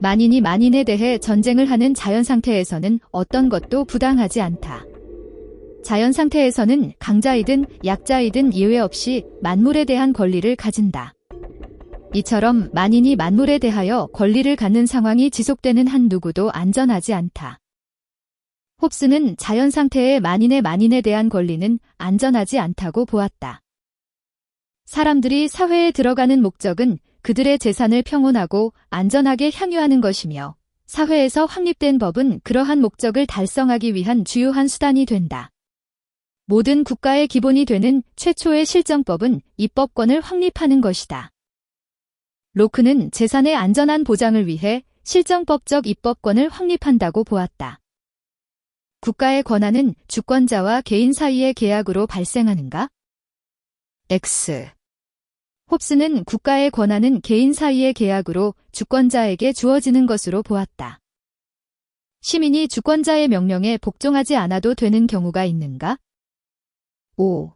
만인이 만인에 대해 전쟁을 하는 자연 상태에서는 어떤 것도 부당하지 않다. 자연 상태에서는 강자이든 약자이든 예외 없이 만물에 대한 권리를 가진다. 이처럼 만인이 만물에 대하여 권리를 갖는 상황이 지속되는 한 누구도 안전하지 않다. 홉스는 자연 상태의 만인에 대한 권리는 안전하지 않다고 보았다. 사람들이 사회에 들어가는 목적은 그들의 재산을 평온하고 안전하게 향유하는 것이며 사회에서 확립된 법은 그러한 목적을 달성하기 위한 주요한 수단이 된다. 모든 국가의 기본이 되는 최초의 실정법은 입법권을 확립하는 것이다. 로크는 재산의 안전한 보장을 위해 실정법적 입법권을 확립한다고 보았다. 국가의 권한은 주권자와 개인 사이의 계약으로 발생하는가? X. 홉스는 국가의 권한은 개인 사이의 계약으로 주권자에게 주어지는 것으로 보았다. 시민이 주권자의 명령에 복종하지 않아도 되는 경우가 있는가? O.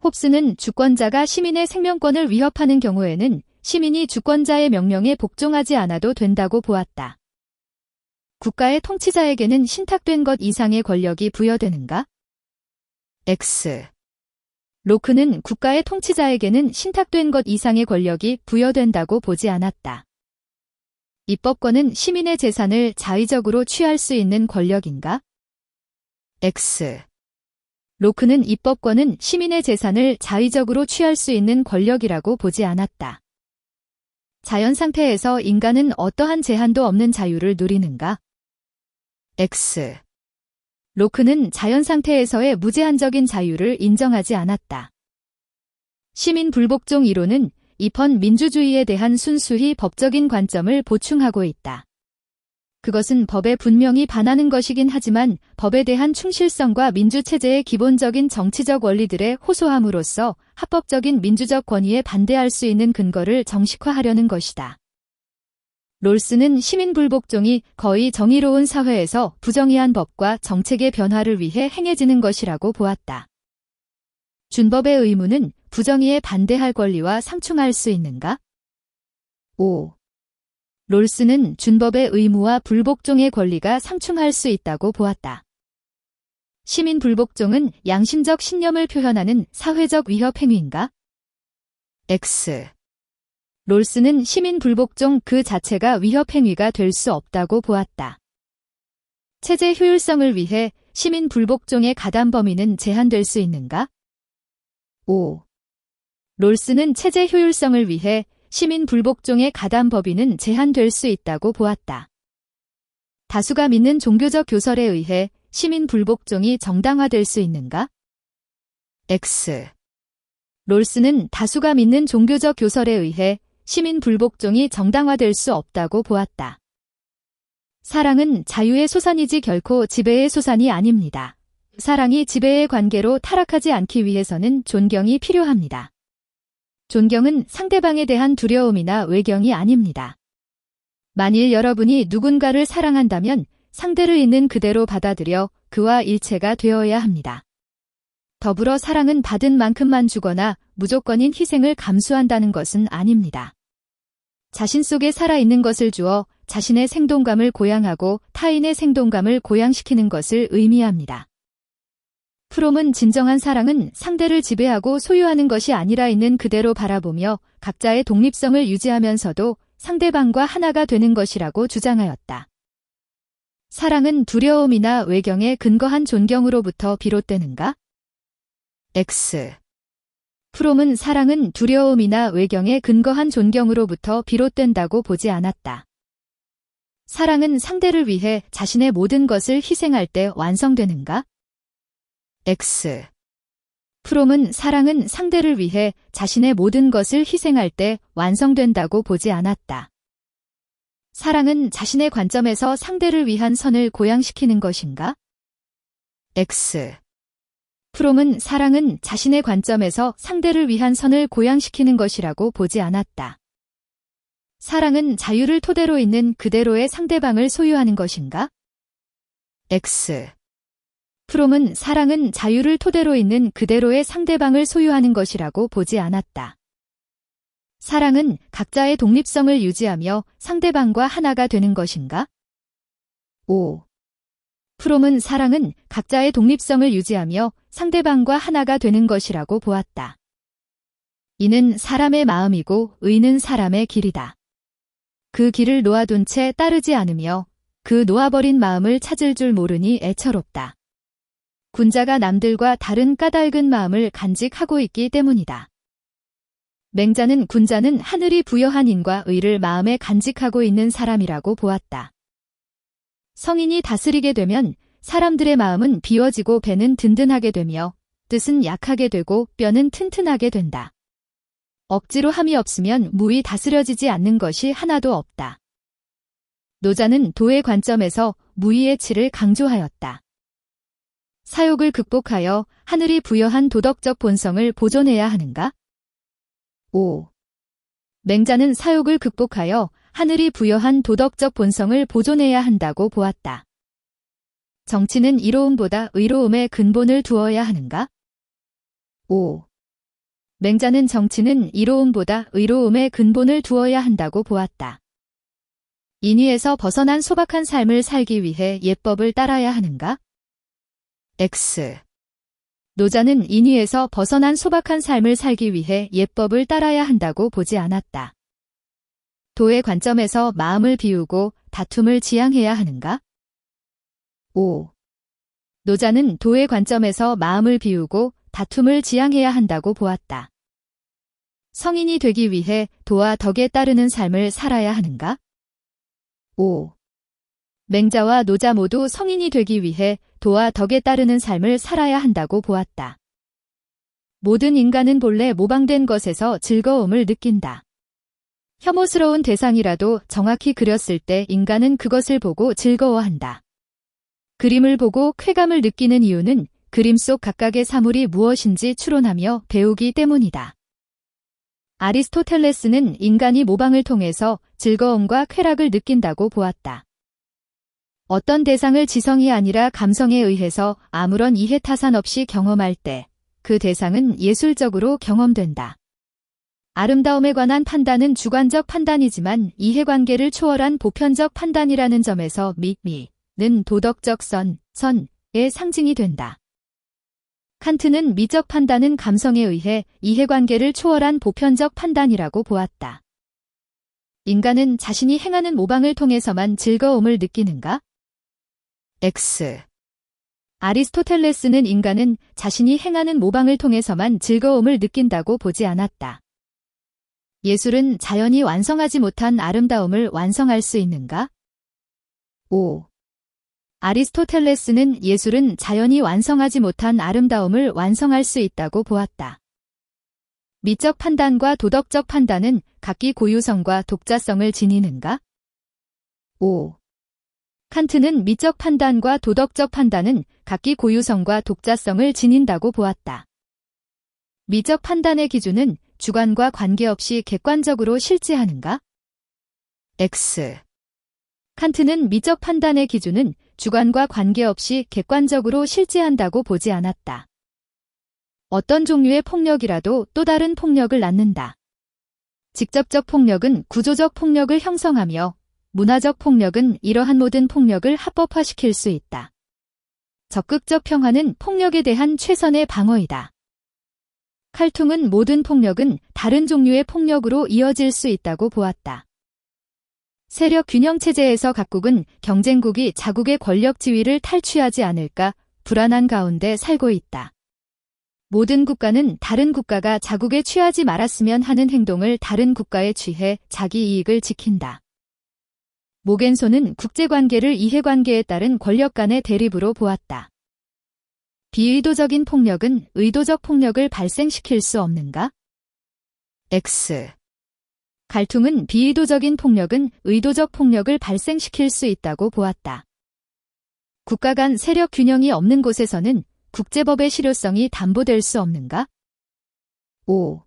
홉스는 주권자가 시민의 생명권을 위협하는 경우에는 시민이 주권자의 명령에 복종하지 않아도 된다고 보았다. 국가의 통치자에게는 신탁된 것 이상의 권력이 부여되는가? X. 로크는 국가의 통치자에게는 신탁된 것 이상의 권력이 부여된다고 보지 않았다. 입법권은 시민의 재산을 자의적으로 취할 수 있는 권력인가? X. 로크는 입법권은 시민의 재산을 자의적으로 취할 수 있는 권력이라고 보지 않았다. 자연 상태에서 인간은 어떠한 제한도 없는 자유를 누리는가? X. 로크는 자연 상태에서의 무제한적인 자유를 인정하지 않았다. 시민 불복종 이론은 입헌 민주주의에 대한 순수히 법적인 관점을 보충하고 있다. 그것은 법에 분명히 반하는 것이긴 하지만 법에 대한 충실성과 민주체제의 기본적인 정치적 원리들에 호소함으로써 합법적인 민주적 권위에 반대할 수 있는 근거를 정식화하려는 것이다. 롤스는 시민 불복종이 거의 정의로운 사회에서 부정의한 법과 정책의 변화를 위해 행해지는 것이라고 보았다. 준법의 의무는 부정의에 반대할 권리와 상충할 수 있는가? 5. 롤스는 준법의 의무와 불복종의 권리가 상충할 수 있다고 보았다. 시민 불복종은 양심적 신념을 표현하는 사회적 위협 행위인가? X. 롤스는 시민 불복종 그 자체가 위협 행위가 될 수 없다고 보았다. 체제 효율성을 위해 시민 불복종의 가담 범위는 제한될 수 있는가? 5. 롤스는 체제 효율성을 위해 시민 불복종의 가담 범위는 제한될 수 있다고 보았다. 다수가 믿는 종교적 교설에 의해 시민 불복종이 정당화될 수 있는가? X. 롤스는 다수가 믿는 종교적 교설에 의해 시민 불복종이 정당화될 수 없다고 보았다. 사랑은 자유의 소산이지 결코 지배의 소산이 아닙니다. 사랑이 지배의 관계로 타락하지 않기 위해서는 존경이 필요합니다. 존경은 상대방에 대한 두려움이나 외경이 아닙니다. 만일 여러분이 누군가를 사랑한다면 상대를 있는 그대로 받아들여 그와 일체가 되어야 합니다. 더불어 사랑은 받은 만큼만 주거나 무조건인 희생을 감수한다는 것은 아닙니다. 자신 속에 살아있는 것을 주어 자신의 생동감을 고양하고 타인의 생동감을 고양시키는 것을 의미합니다. 프롬은 진정한 사랑은 상대를 지배하고 소유하는 것이 아니라 있는 그대로 바라보며 각자의 독립성을 유지하면서도 상대방과 하나가 되는 것이라고 주장하였다. 사랑은 두려움이나 외경에 근거한 존경으로부터 비롯되는가? X. 프롬은 사랑은 두려움이나 외경에 근거한 존경으로부터 비롯된다고 보지 않았다. 사랑은 상대를 위해 자신의 모든 것을 희생할 때 완성되는가? X. 프롬은 사랑은 상대를 위해 자신의 모든 것을 희생할 때 완성된다고 보지 않았다. 사랑은 자신의 관점에서 상대를 위한 선을 고양시키는 것인가? X. 프롬은 사랑은 자신의 관점에서 상대를 위한 선을 고양시키는 것이라고 보지 않았다. 사랑은 자유를 토대로 있는 그대로의 상대방을 소유하는 것인가? X. 프롬은 사랑은 자유를 토대로 있는 그대로의 상대방을 소유하는 것이라고 보지 않았다. 사랑은 각자의 독립성을 유지하며 상대방과 하나가 되는 것인가? 5. 프롬은 사랑은 각자의 독립성을 유지하며 상대방과 하나가 되는 것이라고 보았다. 이는 사람의 마음이고 의는 사람의 길이다. 그 길을 놓아둔 채 따르지 않으며 그 놓아버린 마음을 찾을 줄 모르니 애처롭다. 군자가 남들과 다른 까닭은 마음을 간직하고 있기 때문이다. 맹자는 군자는 하늘이 부여한 인과 의를 마음에 간직하고 있는 사람이라고 보았다. 성인이 다스리게 되면 사람들의 마음은 비워지고 배는 든든하게 되며 뜻은 약하게 되고 뼈는 튼튼하게 된다. 억지로 함이 없으면 무이 다스려지지 않는 것이 하나도 없다. 노자는 도의 관점에서 무의의 치를 강조하였다. 사욕을 극복하여 하늘이 부여한 도덕적 본성을 보존해야 하는가? 5. 맹자는 사욕을 극복하여 하늘이 부여한 도덕적 본성을 보존해야 한다고 보았다. 정치는 이로움보다 의로움에 근본을 두어야 하는가? 5. 맹자는 정치는 이로움보다 의로움에 근본을 두어야 한다고 보았다. 인위에서 벗어난 소박한 삶을 살기 위해 예법을 따라야 하는가? X. 노자는 인위에서 벗어난 소박한 삶을 살기 위해 예법을 따라야 한다고 보지 않았다. 도의 관점에서 마음을 비우고 다툼을 지양해야 하는가? 5. 노자는 도의 관점에서 마음을 비우고 다툼을 지양해야 한다고 보았다. 성인이 되기 위해 도와 덕에 따르는 삶을 살아야 하는가? 5. 맹자와 노자 모두 성인이 되기 위해 도와 덕에 따르는 삶을 살아야 한다고 보았다. 모든 인간은 본래 모방된 것에서 즐거움을 느낀다. 혐오스러운 대상이라도 정확히 그렸을 때 인간은 그것을 보고 즐거워한다. 그림을 보고 쾌감을 느끼는 이유는 그림 속 각각의 사물이 무엇인지 추론하며 배우기 때문이다. 아리스토텔레스는 인간이 모방을 통해서 즐거움과 쾌락을 느낀다고 보았다. 어떤 대상을 지성이 아니라 감성에 의해서 아무런 이해타산 없이 경험할 때 그 대상은 예술적으로 경험된다. 아름다움에 관한 판단은 주관적 판단이지만 이해관계를 초월한 보편적 판단이라는 점에서 미는 도덕적 선의 상징이 된다. 칸트는 미적 판단은 감성에 의해 이해관계를 초월한 보편적 판단이라고 보았다. 인간은 자신이 행하는 모방을 통해서만 즐거움을 느끼는가? X. 아리스토텔레스는 인간은 자신이 행하는 모방을 통해서만 즐거움을 느낀다고 보지 않았다. 예술은 자연이 완성하지 못한 아름다움을 완성할 수 있는가? 5. 아리스토텔레스는 예술은 자연이 완성하지 못한 아름다움을 완성할 수 있다고 보았다. 미적 판단과 도덕적 판단은 각기 고유성과 독자성을 지니는가? 5. 칸트는 미적 판단과 도덕적 판단은 각기 고유성과 독자성을 지닌다고 보았다. 미적 판단의 기준은 주관과 관계없이 객관적으로 실제하는가? X. 칸트는 미적 판단의 기준은 주관과 관계없이 객관적으로 실제한다고 보지 않았다. 어떤 종류의 폭력이라도 또 다른 폭력을 낳는다. 직접적 폭력은 구조적 폭력을 형성하며 문화적 폭력은 이러한 모든 폭력을 합법화시킬 수 있다. 적극적 평화는 폭력에 대한 최선의 방어이다. 칼퉁은 모든 폭력은 다른 종류의 폭력으로 이어질 수 있다고 보았다. 세력 균형 체제에서 각국은 경쟁국이 자국의 권력 지위를 탈취하지 않을까 불안한 가운데 살고 있다. 모든 국가는 다른 국가가 자국에 취하지 말았으면 하는 행동을 다른 국가에 취해 자기 이익을 지킨다. 모겐소는 국제관계를 이해관계에 따른 권력 간의 대립으로 보았다. 비의도적인 폭력은 의도적 폭력을 발생시킬 수 없는가? X. 갈퉁은 비의도적인 폭력은 의도적 폭력을 발생시킬 수 있다고 보았다. 국가 간 세력 균형이 없는 곳에서는 국제법의 실효성이 담보될 수 없는가? 5.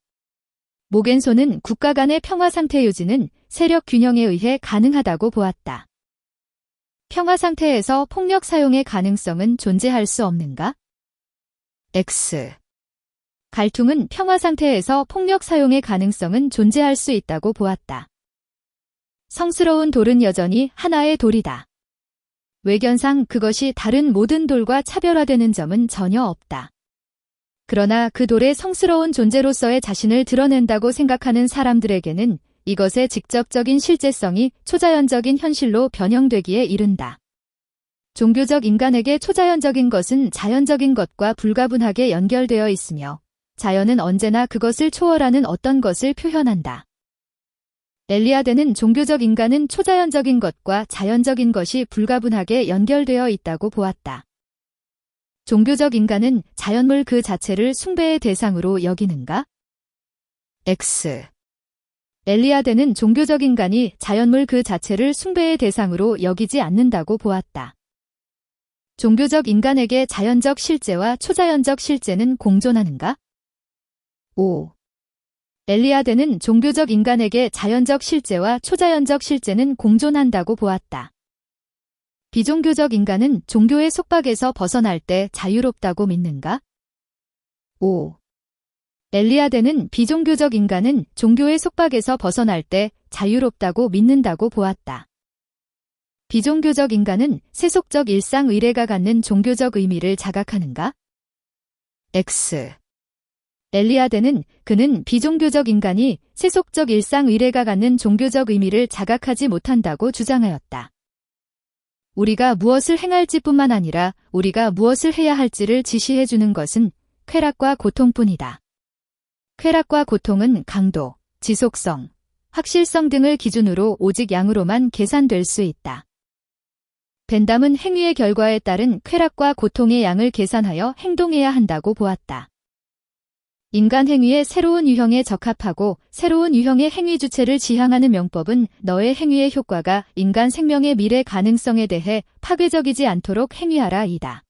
모겐소는 국가 간의 평화 상태 유지는 세력 균형에 의해 가능하다고 보았다. 평화 상태에서 폭력 사용의 가능성은 존재할 수 없는가? X. 갈퉁은 평화 상태에서 폭력 사용의 가능성은 존재할 수 있다고 보았다. 성스러운 돌은 여전히 하나의 돌이다. 외견상 그것이 다른 모든 돌과 차별화되는 점은 전혀 없다. 그러나 그 돌의 성스러운 존재로서의 자신을 드러낸다고 생각하는 사람들에게는 이것의 직접적인 실제성이 초자연적인 현실로 변형되기에 이른다. 종교적 인간에게 초자연적인 것은 자연적인 것과 불가분하게 연결되어 있으며 자연은 언제나 그것을 초월하는 어떤 것을 표현한다. 엘리아드는 종교적 인간은 초자연적인 것과 자연적인 것이 불가분하게 연결되어 있다고 보았다. 종교적 인간은 자연물 그 자체를 숭배의 대상으로 여기는가? X. 엘리아드는 종교적 인간이 자연물 그 자체를 숭배의 대상으로 여기지 않는다고 보았다. 종교적 인간에게 자연적 실제와 초자연적 실제는 공존하는가? 5. 엘리아드는 종교적 인간에게 자연적 실제와 초자연적 실제는 공존한다고 보았다. 비종교적 인간은 종교의 속박에서 벗어날 때 자유롭다고 믿는가? 5. 엘리아드는 비종교적 인간은 종교의 속박에서 벗어날 때 자유롭다고 믿는다고 보았다. 비종교적 인간은 세속적 일상 의례가 갖는 종교적 의미를 자각하는가? X. 엘리아드는 그는 비종교적 인간이 세속적 일상 의례가 갖는 종교적 의미를 자각하지 못한다고 주장하였다. 우리가 무엇을 행할지뿐만 아니라 우리가 무엇을 해야 할지를 지시해주는 것은 쾌락과 고통뿐이다. 쾌락과 고통은 강도, 지속성, 확실성 등을 기준으로 오직 양으로만 계산될 수 있다. 벤담은 행위의 결과에 따른 쾌락과 고통의 양을 계산하여 행동해야 한다고 보았다. 인간 행위의 새로운 유형에 적합하고 새로운 유형의 행위 주체를 지향하는 명법은 너의 행위의 효과가 인간 생명의 미래 가능성에 대해 파괴적이지 않도록 행위하라 이다.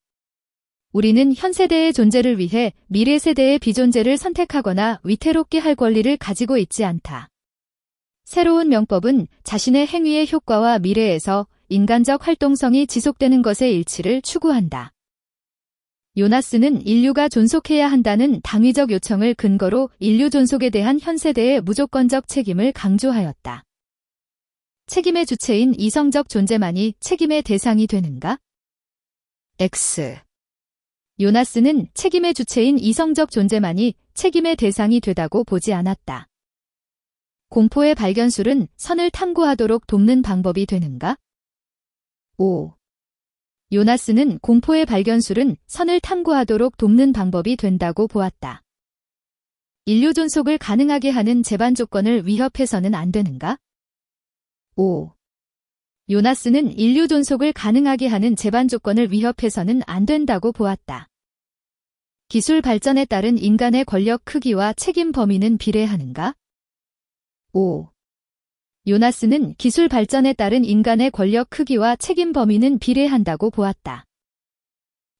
우리는 현 세대의 존재를 위해 미래 세대의 비존재를 선택하거나 위태롭게 할 권리를 가지고 있지 않다. 새로운 명법은 자신의 행위의 효과와 미래에서 인간적 활동성이 지속되는 것의 일치를 추구한다. 요나스는 인류가 존속해야 한다는 당위적 요청을 근거로 인류 존속에 대한 현 세대의 무조건적 책임을 강조하였다. 책임의 주체인 이성적 존재만이 책임의 대상이 되는가? X. 요나스는 책임의 주체인 이성적 존재만이 책임의 대상이 되다고 보지 않았다. 공포의 발견술은 선을 탐구하도록 돕는 방법이 되는가? 5. 요나스는 공포의 발견술은 선을 탐구하도록 돕는 방법이 된다고 보았다. 인류 존속을 가능하게 하는 제반 조건을 위협해서는 안 되는가? 5. 요나스는 인류 존속을 가능하게 하는 제반 조건을 위협해서는 안 된다고 보았다. 기술 발전에 따른 인간의 권력 크기와 책임 범위는 비례하는가? 5. 요나스는 기술 발전에 따른 인간의 권력 크기와 책임 범위는 비례한다고 보았다.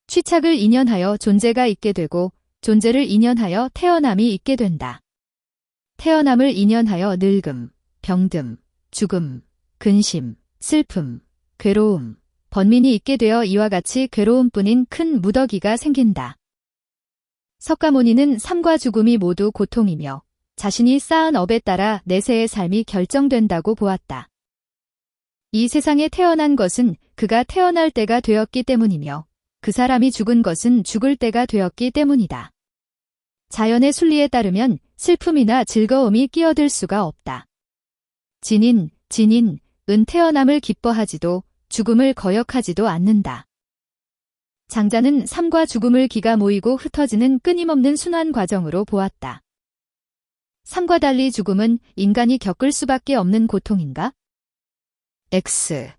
취착을 인연하여 존재가 있게 되고 존재를 인연하여 태어남이 있게 된다. 태어남을 인연하여 늙음, 병듦, 죽음, 근심, 슬픔, 괴로움, 번민이 있게 되어 이와 같이 괴로움뿐인 큰 무더기가 생긴다. 석가모니는 삶과 죽음이 모두 고통이며 자신이 쌓은 업에 따라 내세의 삶이 결정된다고 보았다. 이 세상에 태어난 것은 그가 태어날 때가 되었기 때문이며 그 사람이 죽은 것은 죽을 때가 되었기 때문이다. 자연의 순리에 따르면 슬픔이나 즐거움이 끼어들 수가 없다. 진인, 은 태어남을 기뻐하지도 죽음을 거역하지도 않는다. 장자는 삶과 죽음을 기가 모이고 흩어지는 끊임없는 순환 과정으로 보았다. 삶과 달리 죽음은 인간이 겪을 수밖에 없는 고통인가? X.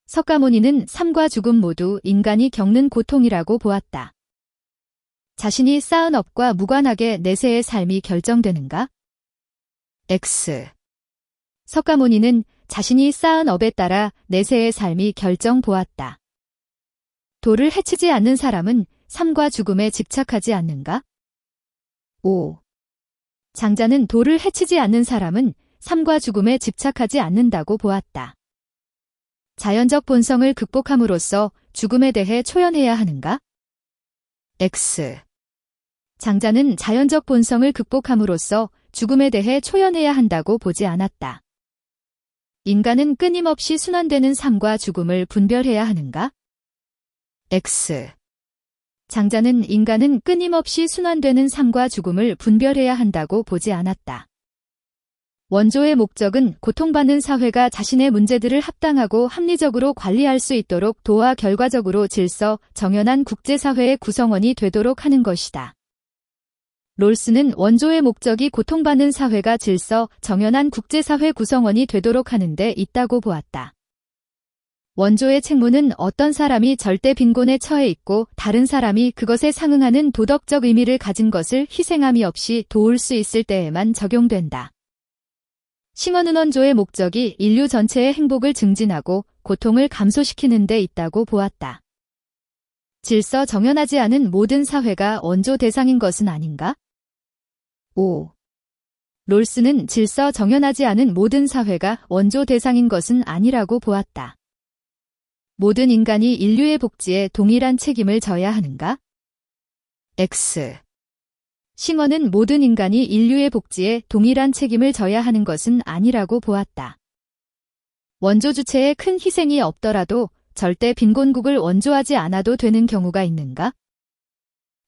석가모니는 삶과 죽음 모두 인간이 겪는 고통이라고 보았다. 자신이 쌓은 업과 무관하게 내세의 삶이 결정되는가? X. 석가모니는 자신이 쌓은 업에 따라 내세의 삶이 결정 보았다. 도를 해치지 않는 사람은 삶과 죽음에 집착하지 않는가? 5. 장자는 도를 해치지 않는 사람은 삶과 죽음에 집착하지 않는다고 보았다. 자연적 본성을 극복함으로써 죽음에 대해 초연해야 하는가? X. 장자는 자연적 본성을 극복함으로써 죽음에 대해 초연해야 한다고 보지 않았다. 인간은 끊임없이 순환되는 삶과 죽음을 분별해야 하는가? X. 장자는 인간은 끊임없이 순환되는 삶과 죽음을 분별해야 한다고 보지 않았다. 원조의 목적은 고통받는 사회가 자신의 문제들을 합당하고 합리적으로 관리할 수 있도록 도와 결과적으로 질서, 정연한 국제사회의 구성원이 되도록 하는 것이다. 롤스는 원조의 목적이 고통받는 사회가 질서, 정연한 국제사회 구성원이 되도록 하는 데 있다고 보았다. 원조의 책무는 어떤 사람이 절대 빈곤에 처해 있고 다른 사람이 그것에 상응하는 도덕적 의미를 가진 것을 희생함이 없이 도울 수 있을 때에만 적용된다. 싱어는 원조의 목적이 인류 전체의 행복을 증진하고 고통을 감소시키는 데 있다고 보았다. 질서 정연하지 않은 모든 사회가 원조 대상인 것은 아닌가? 5. 롤스는 질서 정연하지 않은 모든 사회가 원조 대상인 것은 아니라고 보았다. 모든 인간이 인류의 복지에 동일한 책임을 져야 하는가? X. 싱어는 모든 인간이 인류의 복지에 동일한 책임을 져야 하는 것은 아니라고 보았다. 원조 주체에 큰 희생이 없더라도 절대 빈곤국을 원조하지 않아도 되는 경우가 있는가?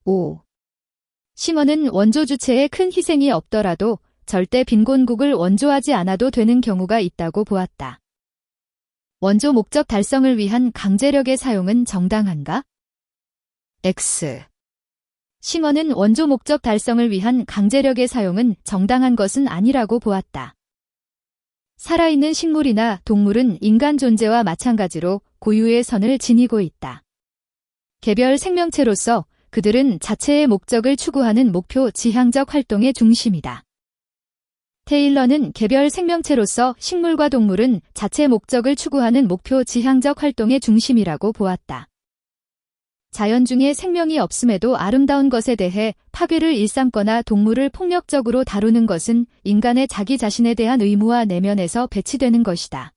5. 싱어는 원조 주체에 큰 희생이 없더라도 절대 빈곤국을 원조하지 않아도 되는 경우가 있다고 보았다. 원조 목적 달성을 위한 강제력의 사용은 정당한가? X. 싱어는 원조 목적 달성을 위한 강제력의 사용은 정당한 것은 아니라고 보았다. 살아있는 식물이나 동물은 인간 존재와 마찬가지로 고유의 선을 지니고 있다. 개별 생명체로서 그들은 자체의 목적을 추구하는 목표 지향적 활동의 중심이다. 테일러는 개별 생명체로서 식물과 동물은 자체 목적을 추구하는 목표 지향적 활동의 중심이라고 보았다. 자연 중에 생명이 없음에도 아름다운 것에 대해 파괴를 일삼거나 동물을 폭력적으로 다루는 것은 인간의 자기 자신에 대한 의무와 내면에서 배치되는 것이다.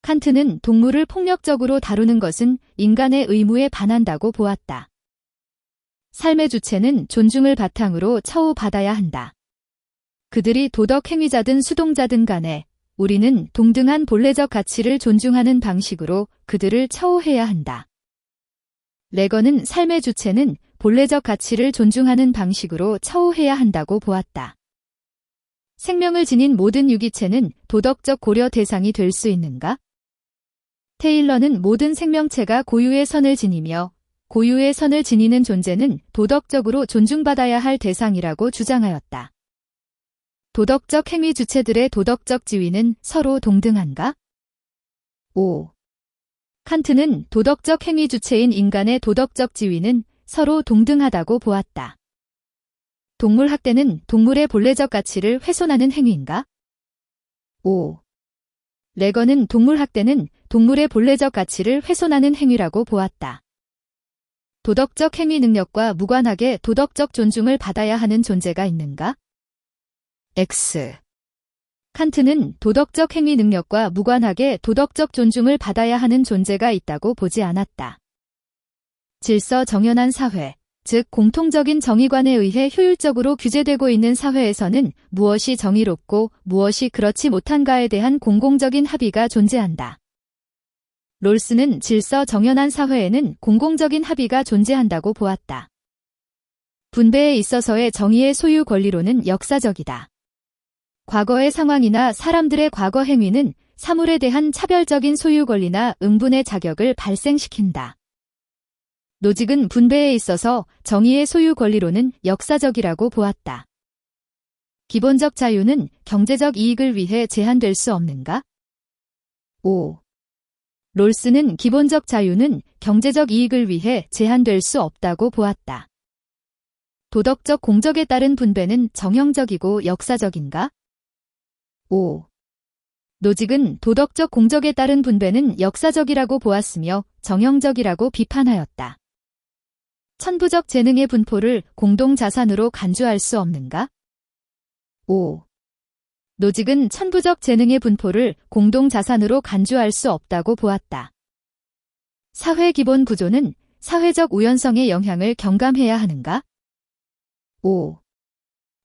칸트는 동물을 폭력적으로 다루는 것은 인간의 의무에 반한다고 보았다. 삶의 주체는 존중을 바탕으로 처우받아야 한다. 그들이 도덕 행위자든 수동자든 간에 우리는 동등한 본래적 가치를 존중하는 방식으로 그들을 처우해야 한다. 레거는 삶의 주체는 본래적 가치를 존중하는 방식으로 처우해야 한다고 보았다. 생명을 지닌 모든 유기체는 도덕적 고려 대상이 될 수 있는가? 테일러는 모든 생명체가 고유의 선을 지니며 고유의 선을 지니는 존재는 도덕적으로 존중받아야 할 대상이라고 주장하였다. 도덕적 행위 주체들의 도덕적 지위는 서로 동등한가? 5. 칸트는 도덕적 행위 주체인 인간의 도덕적 지위는 서로 동등하다고 보았다. 동물 학대는 동물의 본래적 가치를 훼손하는 행위인가? 5. 레거는 동물 학대는 동물의 본래적 가치를 훼손하는 행위라고 보았다. 도덕적 행위 능력과 무관하게 도덕적 존중을 받아야 하는 존재가 있는가? X. 칸트는 도덕적 행위 능력과 무관하게 도덕적 존중을 받아야 하는 존재가 있다고 보지 않았다. 질서 정연한 사회, 즉 공통적인 정의관에 의해 효율적으로 규제되고 있는 사회에서는 무엇이 정의롭고 무엇이 그렇지 못한가에 대한 공공적인 합의가 존재한다. 롤스는 질서 정연한 사회에는 공공적인 합의가 존재한다고 보았다. 분배에 있어서의 정의의 소유 권리론은 역사적이다. 과거의 상황이나 사람들의 과거 행위는 사물에 대한 차별적인 소유 권리나 응분의 자격을 발생시킨다. 노직은 분배에 있어서 정의의 소유 권리론은 역사적이라고 보았다. 기본적 자유는 경제적 이익을 위해 제한될 수 없는가? 5. 롤스는 기본적 자유는 경제적 이익을 위해 제한될 수 없다고 보았다. 도덕적 공적에 따른 분배는 정형적이고 역사적인가? 5. 노직은 도덕적 공적에 따른 분배는 역사적이라고 보았으며 정형적이라고 비판하였다. 천부적 재능의 분포를 공동자산으로 간주할 수 없는가? 5. 노직은 천부적 재능의 분포를 공동자산으로 간주할 수 없다고 보았다. 사회 기본 구조는 사회적 우연성의 영향을 경감해야 하는가? 5.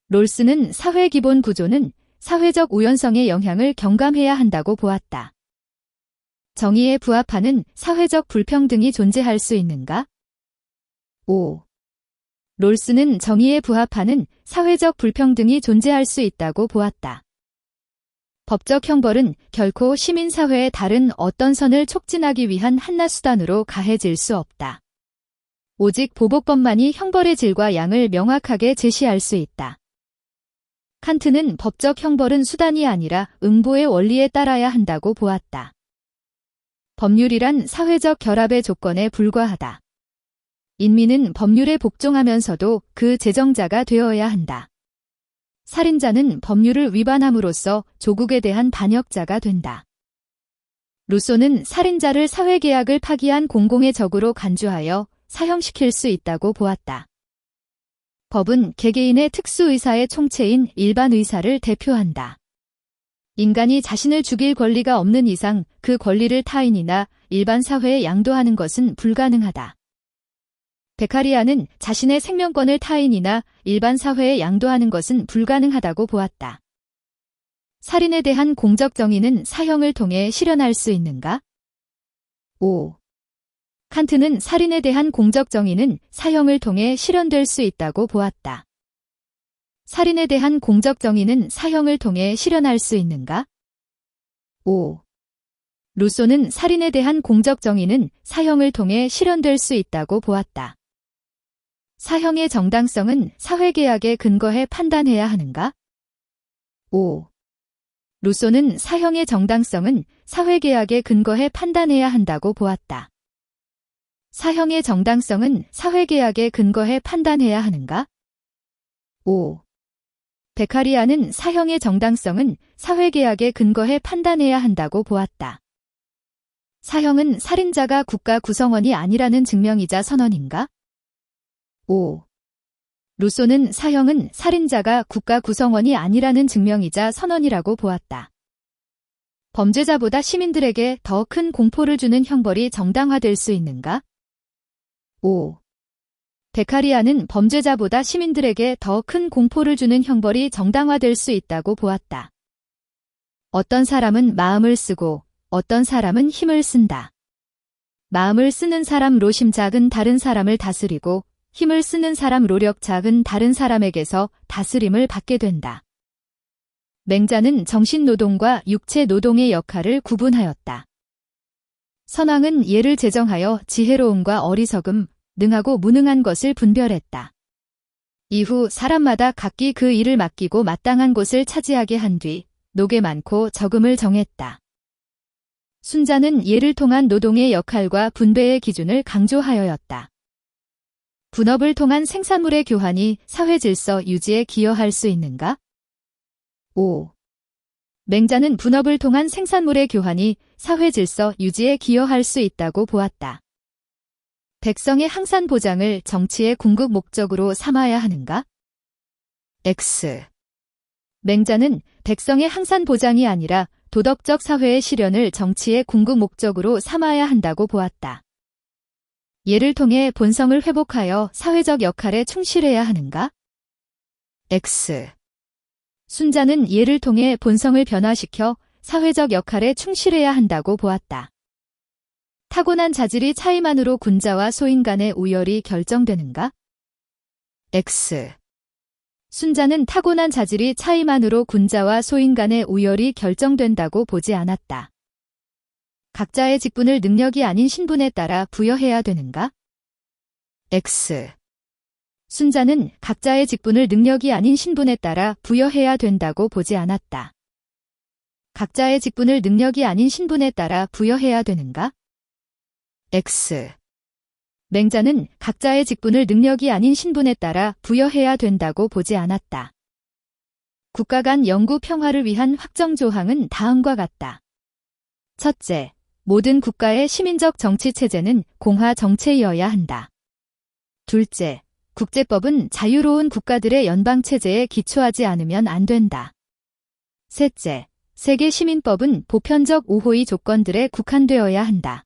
롤스는 사회 기본 구조는 사회적 우연성의 영향을 경감해야 한다고 보았다. 정의에 부합하는 사회적 불평등이 존재할 수 있는가? 5. 롤스는 정의에 부합하는 사회적 불평등이 존재할 수 있다고 보았다. 법적 형벌은 결코 시민사회의 다른 어떤 선을 촉진하기 위한 한낱 수단으로 가해질 수 없다. 오직 보복법만이 형벌의 질과 양을 명확하게 제시할 수 있다. 칸트는 법적 형벌은 수단이 아니라 응보의 원리에 따라야 한다고 보았다. 법률이란 사회적 결합의 조건에 불과하다. 인민은 법률에 복종하면서도 그 제정자가 되어야 한다. 살인자는 법률을 위반함으로써 조국에 대한 반역자가 된다. 루소는 살인자를 사회계약을 파기한 공공의 적으로 간주하여 사형시킬 수 있다고 보았다. 법은 개개인의 특수의사의 총체인 일반의사를 대표한다. 인간이 자신을 죽일 권리가 없는 이상 그 권리를 타인이나 일반 사회에 양도하는 것은 불가능하다. 베카리아는 자신의 생명권을 타인이나 일반 사회에 양도하는 것은 불가능하다고 보았다. 살인에 대한 공적 정의는 사형을 통해 실현할 수 있는가? 5. 칸트는 살인에 대한 공적 정의는 사형을 통해 실현될 수 있다고 보았다. 살인에 대한 공적 정의는 사형을 통해 실현할 수 있는가? 5. 루소는 살인에 대한 공적 정의는 사형을 통해 실현될 수 있다고 보았다. 사형의 정당성은 사회계약에 근거해 판단해야 하는가? 5. 루소는 사형의 정당성은 사회계약에 근거해 판단해야 한다고 보았다. 사형의 정당성은 사회계약에 근거해 판단해야 하는가? 5. 베카리아는 사형의 정당성은 사회계약에 근거해 판단해야 한다고 보았다. 사형은 살인자가 국가 구성원이 아니라는 증명이자 선언인가? 5. 루소는 사형은 살인자가 국가 구성원이 아니라는 증명이자 선언이라고 보았다. 범죄자보다 시민들에게 더 큰 공포를 주는 형벌이 정당화될 수 있는가? 5. 베카리아는 범죄자보다 시민들에게 더 큰 공포를 주는 형벌이 정당화될 수 있다고 보았다. 어떤 사람은 마음을 쓰고 어떤 사람은 힘을 쓴다. 마음을 쓰는 사람 로심작은 다른 사람을 다스리고 힘을 쓰는 사람 로력작은 다른 사람에게서 다스림을 받게 된다. 맹자는 정신노동과 육체노동의 역할을 구분하였다. 선왕은 예를 제정하여 지혜로움과 어리석음, 능하고 무능한 것을 분별했다. 이후 사람마다 각기 그 일을 맡기고 마땅한 곳을 차지하게 한 뒤 노게 많고 적음을 정했다. 순자는 예를 통한 노동의 역할과 분배의 기준을 강조하여였다. 분업을 통한 생산물의 교환이 사회 질서 유지에 기여할 수 있는가? 5. 맹자는 분업을 통한 생산물의 교환이 사회 질서 유지에 기여할 수 있다고 보았다. 백성의 항산 보장을 정치의 궁극 목적으로 삼아야 하는가? X. 맹자는 백성의 항산 보장이 아니라 도덕적 사회의 실현을 정치의 궁극 목적으로 삼아야 한다고 보았다. 예를 통해 본성을 회복하여 사회적 역할에 충실해야 하는가? X. 순자는 예를 통해 본성을 변화시켜 사회적 역할에 충실해야 한다고 보았다. 타고난 자질이 차이만으로 군자와 소인 간의 우열이 결정되는가? X. 순자는 타고난 자질이 차이만으로 군자와 소인 간의 우열이 결정된다고 보지 않았다. 각자의 직분을 능력이 아닌 신분에 따라 부여해야 되는가? X. 순자는 각자의 직분을 능력이 아닌 신분에 따라 부여해야 된다고 보지 않았다. 각자의 직분을 능력이 아닌 신분에 따라 부여해야 되는가? X. 맹자는 각자의 직분을 능력이 아닌 신분에 따라 부여해야 된다고 보지 않았다. 국가 간 영구 평화를 위한 확정 조항은 다음과 같다. 첫째, 모든 국가의 시민적 정치 체제는 공화 정체이어야 한다. 둘째, 국제법은 자유로운 국가들의 연방 체제에 기초하지 않으면 안 된다. 셋째, 세계 시민법은 보편적 우호의 조건들에 국한되어야 한다.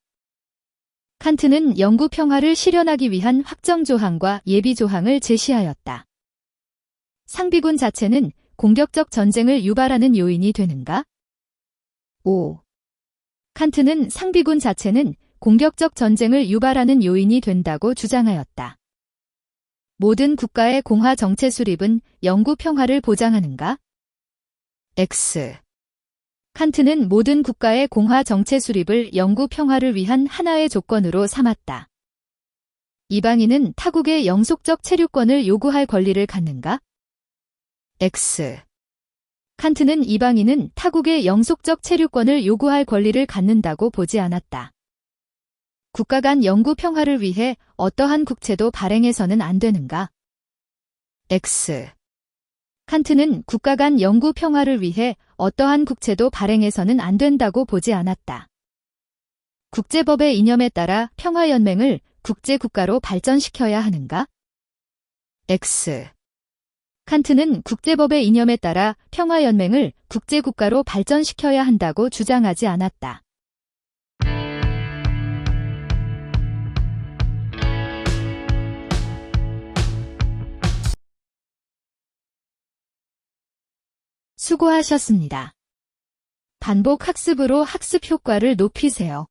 칸트는 영구 평화를 실현하기 위한 확정 조항과 예비 조항을 제시하였다. 상비군 자체는 공격적 전쟁을 유발하는 요인이 되는가? 5. 칸트는 상비군 자체는 공격적 전쟁을 유발하는 요인이 된다고 주장하였다. 모든 국가의 공화 정체 수립은 영구 평화를 보장하는가? X. 칸트는 모든 국가의 공화 정체 수립을 영구 평화를 위한 하나의 조건으로 삼았다. 이방인은 타국의 영속적 체류권을 요구할 권리를 갖는가? X. 칸트는 이방인은 타국의 영속적 체류권을 요구할 권리를 갖는다고 보지 않았다. 국가 간 영구 평화를 위해 어떠한 국채도 발행해서는 안 되는가? X. 칸트는 국가 간 영구 평화를 위해 어떠한 국채도 발행해서는 안 된다고 보지 않았다. 국제법의 이념에 따라 평화연맹을 국제국가로 발전시켜야 하는가? X. 칸트는 국제법의 이념에 따라 평화연맹을 국제국가로 발전시켜야 한다고 주장하지 않았다. 수고하셨습니다. 반복 학습으로 학습 효과를 높이세요.